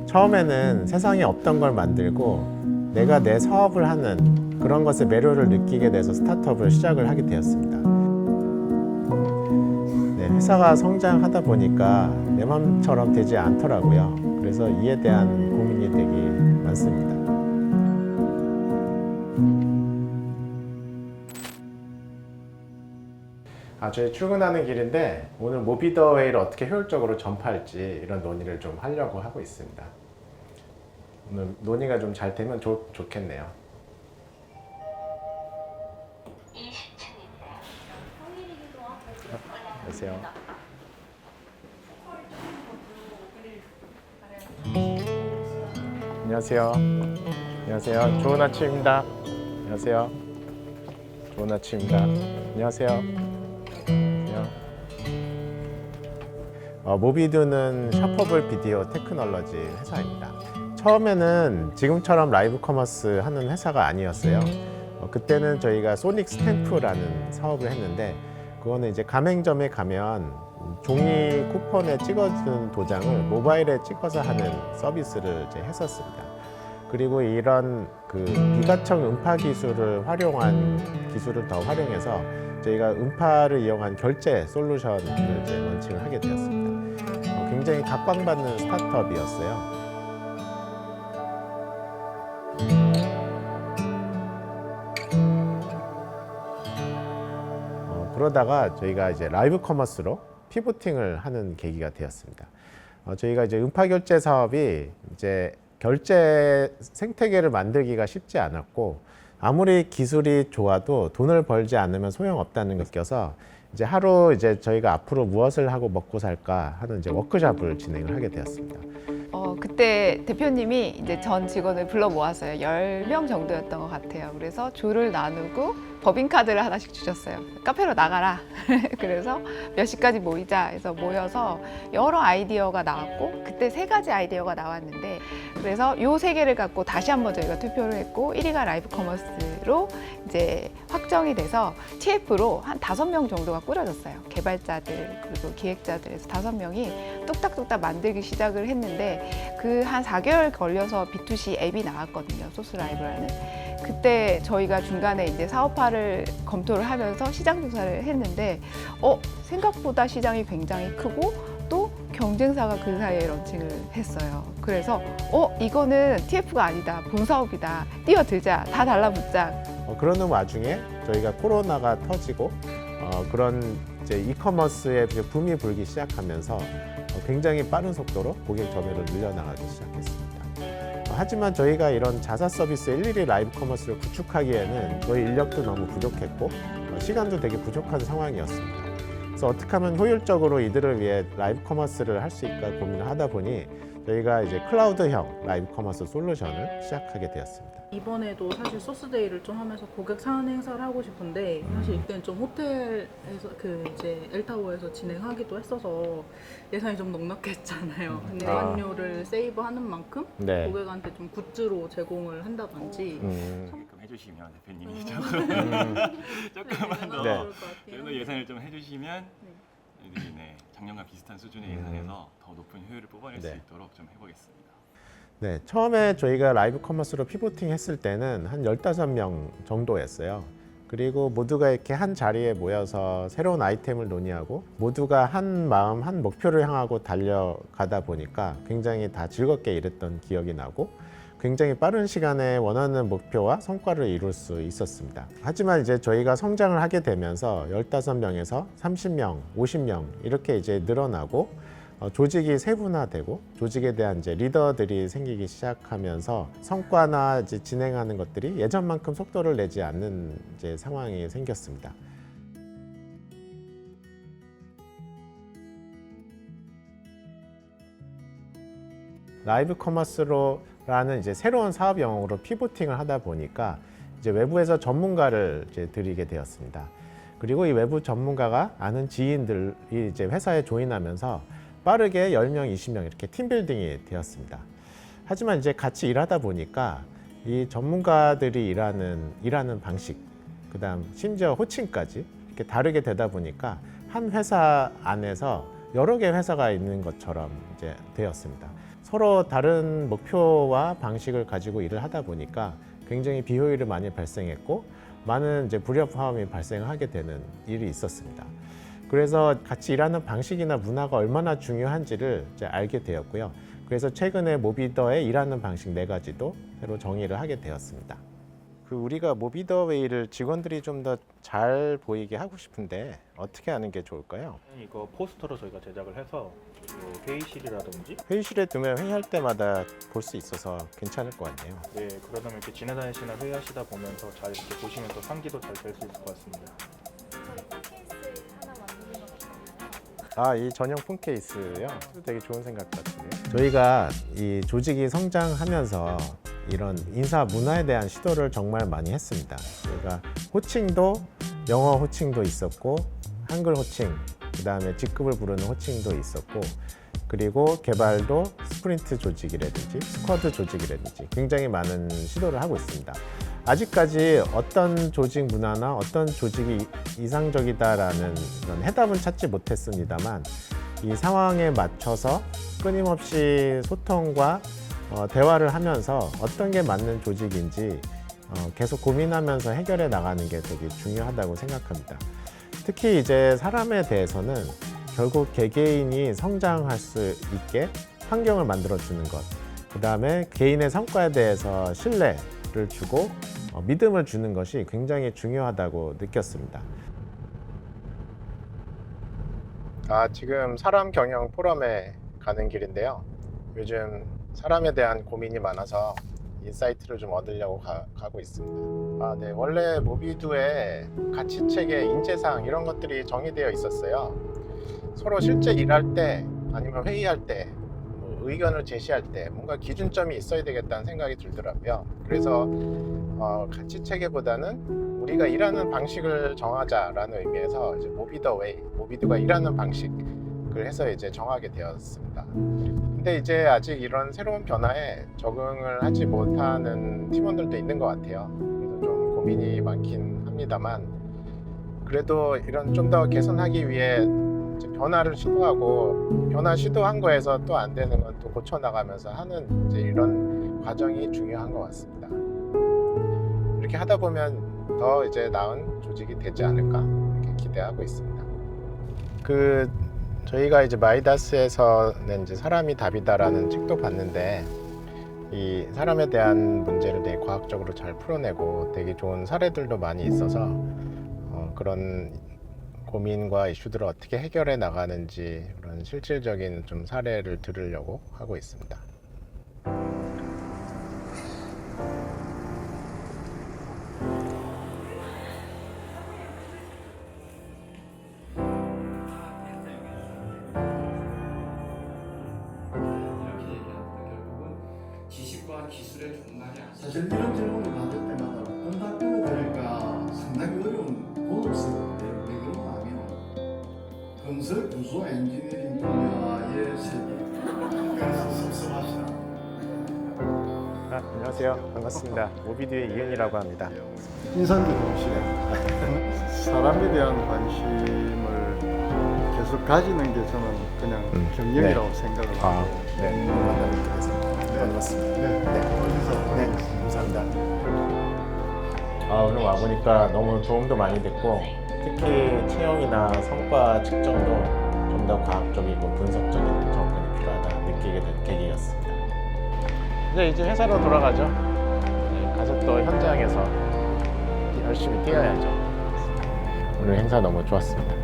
처음에는 세상에 없던 걸 만들고 내가 내 사업을 하는 그런 것에 매료를 느끼게 돼서 스타트업을 시작을 하게 되었습니다. 네, 회사가 성장하다 보니까 내 마음처럼 되지 않더라고요. 그래서 이에 대한 고민이 되게 많습니다. 저희 출근하는 길인데 오늘 모비더웨이를 어떻게 효율적으로 전파할지 이런 논의를 좀 하려고 하고 있습니다. 오늘 논의가 좀 잘 되면 좋겠네요. 20층입니다. 안녕하세요. 안녕하세요. 안녕하세요. 좋은 아침입니다. 안녕하세요. 좋은 아침입니다. 안녕하세요. 안녕하세요. 모비드는 샤퍼블 비디오 테크놀로지 회사입니다. 처음에는 지금처럼 라이브 커머스 하는 회사가 아니었어요. 그때는 저희가 소닉 스탬프라는 사업을 했는데 그거는 이제 가맹점에 가면 종이 쿠폰에 찍어준 도장을 모바일에 찍어서 하는 서비스를 이제 했었습니다. 그리고 이런 비가청 음파 기술을 활용한 기술을 더 활용해서 저희가 음파를 이용한 결제 솔루션을 이제 런칭을 하게 되었습니다. 굉장히 각광받는 스타트업이었어요. 그러다가 저희가 이제 라이브 커머스로 피보팅을 하는 계기가 되었습니다. 저희가 이제 음파 결제 사업이 이제 결제 생태계를 만들기가 쉽지 않았고 아무리 기술이 좋아도 돈을 벌지 않으면 소용없다는 걸 느껴서 이제 하루 이제 저희가 앞으로 무엇을 하고 먹고 살까 하는 이제 워크숍을 진행을 하게 되었습니다. 그때 대표님이 이제 전 직원을 불러 모았어요. 10명 정도였던 것 같아요. 그래서 조를 나누고 법인카드를 하나씩 주셨어요. 카페로 나가라. 그래서 몇 시까지 모이자 해서 모여서 여러 아이디어가 나왔고 그때 3가지 아이디어가 나왔는데 그래서 요 3개를 갖고 다시 한번 저희가 투표를 했고 1위가 라이브 커머스로 이제 확정이 돼서 TF로 한 5명 정도가 꾸려졌어요. 개발자들 그리고 기획자들에서 5명이 뚝딱뚝딱 만들기 시작을 했는데 그 한 4개월 걸려서 B2C 앱이 나왔거든요. 소스라이브라는. 그때 저희가 중간에 이제 사업화를 검토를 하면서 시장 조사를 했는데 생각보다 시장이 굉장히 크고 또 경쟁사가 그 사이에 런칭을 했어요. 그래서 이거는 TF가 아니다. 본사업이다. 뛰어들자. 다 달라붙자. 그러는 와중에 저희가 코로나가 터지고 그런 이제 이커머스의 붐이 불기 시작하면서 굉장히 빠른 속도로 고객 점유를 늘려나가기 시작했습니다. 하지만 저희가 이런 자사 서비스 일일이 라이브 커머스를 구축하기에는 저희 인력도 너무 부족했고 시간도 되게 부족한 상황이었습니다. 그래서 어떻게 하면 효율적으로 이들을 위해 라이브 커머스를 할 수 있을까 고민을 하다 보니 저희가 이제 클라우드형 라이브 커머스 솔루션을 시작하게 되었습니다. 이번에도 사실 소스데이를 좀 하면서 고객 사은 행사를 하고 싶은데 사실 이때는 좀 호텔에서 이제 엘타워에서 진행하기도 했어서 예산이 좀 넉넉했잖아요. 근데 내관료를 세이브하는 만큼 네. 고객한테 좀 굿즈로 제공을 한다든지 조금 해주시면 대표님이 조금만 더 네. 좀 예산을 좀 해주시면 저희들이 작년과 비슷한 수준의 예산에서 더 높은 효율을 뽑아낼 수 네. 있도록 좀 해보겠습니다. 네, 처음에 저희가 라이브 커머스로 피보팅 했을 때는 한 15명 정도였어요. 그리고 모두가 이렇게 한 자리에 모여서 새로운 아이템을 논의하고 모두가 한 마음, 한 목표를 향하고 달려가다 보니까 굉장히 다 즐겁게 일했던 기억이 나고 굉장히 빠른 시간에 원하는 목표와 성과를 이룰 수 있었습니다. 하지만 이제 저희가 성장을 하게 되면서 15명에서 30명, 50명 이렇게 이제 늘어나고 조직이 세분화되고 조직에 대한 이제 리더들이 생기기 시작하면서 성과나 이제 진행하는 것들이 예전만큼 속도를 내지 않는 이제 상황이 생겼습니다. 라이브 커머스로라는 이제 새로운 사업 영역으로 피보팅을 하다 보니까 이제 외부에서 전문가를 이제 들이게 되었습니다. 그리고 이 외부 전문가가 아는 지인들이 이제 회사에 조인하면서 빠르게 10명, 20명 이렇게 팀빌딩이 되었습니다. 하지만 이제 같이 일하다 보니까 이 전문가들이 일하는 방식, 그다음 심지어 호칭까지 이렇게 다르게 되다 보니까 한 회사 안에서 여러 개 회사가 있는 것처럼 이제 되었습니다. 서로 다른 목표와 방식을 가지고 일을 하다 보니까 굉장히 비효율이 많이 발생했고 많은 이제 불협화음이 발생하게 되는 일이 있었습니다. 그래서 같이 일하는 방식이나 문화가 얼마나 중요한지를 이제 알게 되었고요. 그래서 최근에 모비더의 일하는 방식 4가지도 새로 정의를 하게 되었습니다. 우리가 모비더웨이를 직원들이 좀 더 잘 보이게 하고 싶은데 어떻게 하는 게 좋을까요? 이거 포스터로 저희가 제작을 해서 뭐 회의실이라든지 회의실에 두면 회의할 때마다 볼 수 있어서 괜찮을 것 같네요. 네 그러다 보면 이렇게 지나다니시나 회의하시다 보면서 잘 이렇게 보시면 또 상기도 잘 될 수 있을 것 같습니다. 이 전용품 케이스요? 되게 좋은 생각 같은데요. 저희가 이 조직이 성장하면서 이런 인사 문화에 대한 시도를 정말 많이 했습니다. 저희가 호칭도 영어 호칭도 있었고 한글 호칭, 그 다음에 직급을 부르는 호칭도 있었고 그리고 개발도 스프린트 조직이라든지 스쿼드 조직이라든지 굉장히 많은 시도를 하고 있습니다. 아직까지 어떤 조직 문화나 어떤 조직이 이상적이다라는 그런 해답은 찾지 못했습니다만 이 상황에 맞춰서 끊임없이 소통과 대화를 하면서 어떤 게 맞는 조직인지 계속 고민하면서 해결해 나가는 게 되게 중요하다고 생각합니다. 특히 이제 사람에 대해서는 결국 개개인이 성장할 수 있게 환경을 만들어 주는 것, 그 다음에 개인의 성과에 대해서 신뢰를 주고 믿음을 주는 것이 굉장히 중요하다고 느꼈습니다. 지금 사람 경영 포럼에 가는 길인데요. 요즘 사람에 대한 고민이 많아서 인사이트를 좀 얻으려고 가고 있습니다. 네, 원래 모비두에 가치체계, 인재상 이런 것들이 정의되어 있었어요. 서로 실제 일할 때 아니면 회의할 때 의견을 제시할 때 뭔가 기준점이 있어야 되겠다는 생각이 들더라고요. 그래서 가치체계보다는 우리가 일하는 방식을 정하자라는 의미에서 이제 모비더웨이, 모비두가 일하는 방식을 해서 이제 정하게 되었습니다. 근데 이제 아직 이런 새로운 변화에 적응을 하지 못하는 팀원들도 있는 것 같아요. 그래서 좀 고민이 많긴 합니다만 그래도 이런 좀 더 개선하기 위해 이제 변화를 시도하고 변화 시도한 거에서 또 안 되는 건 또 고쳐 나가면서 하는 이제 이런 과정이 중요한 것 같습니다. 이렇게 하다 보면 더 이제 나은 조직이 되지 않을까 이렇게 기대하고 있습니다. 저희가 이제 마이다스에서는 이제 사람이 답이다라는 책도 봤는데 이 사람에 대한 문제를 되게 과학적으로 잘 풀어내고 되게 좋은 사례들도 많이 있어서 그런 고민과 이슈들을 어떻게 해결해 나가는지 그런 실질적인 좀 사례를 들으려고 하고 있습니다. 기술의 종말이 아니죠. 사실 이런 질문을 받을 때마다 어떤 답변을 드릴까 상당히 어려운 고급스러운데 왜 그런가 하면 건설, 구조, 엔지니어링 분야의 세계 그래서 섭섭하시나. 안녕하세요. 반갑습니다. 모비두의 이은이라고 합니다. 인상도 좋으시네. 사람에 대한 관심을 계속 가지는 게 저는 그냥 경영이라고 생각을 하고. 네. 만나 뵙게 돼서 반갑습니다. 네. 어디서? 네, 감사합니다. 오늘 와보니까 너무 도움도 많이 됐고 특히 채용이나 성과 측정도 좀 더 과학적이고 분석적인 접근이 필요하다 느끼게 된 계기였습니다. 이제 회사로 돌아가죠. 가서 또 현장에서 열심히 뛰어야죠. 오늘 행사 너무 좋았습니다.